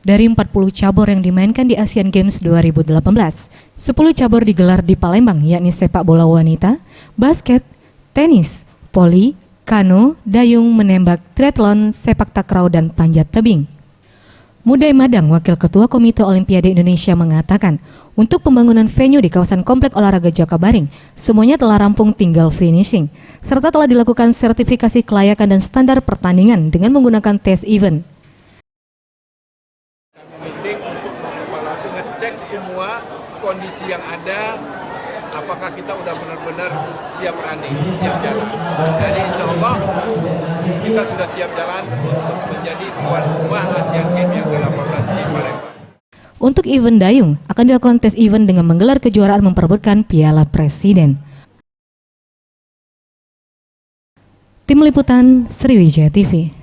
Dari 40 cabur yang dimainkan di Asian Games 2018, 10 cabur digelar di Palembang, yakni sepak bola wanita, basket, tenis, voli, kano, dayung, menembak, triathlon, sepak takraw, dan panjat tebing. Mudai Madang, Wakil Ketua Komite Olimpiade Indonesia mengatakan, untuk pembangunan venue di kawasan Komplek Olahraga Jakabaring, semuanya telah rampung tinggal finishing, serta telah dilakukan sertifikasi kelayakan dan standar pertandingan dengan menggunakan test event. Meeting untuk mengevaluasi, ngecek semua kondisi yang ada, apakah kita udah benar-benar siap running, siap jalan. Jadi insya Allah kita sudah siap jalan untuk menjadi tuan rumah Asian Games yang ke-18 di Palembang. Untuk event dayung, akan dilakukan tes event dengan menggelar kejuaraan memperebutkan Piala Presiden. Tim Liputan Sriwijaya TV.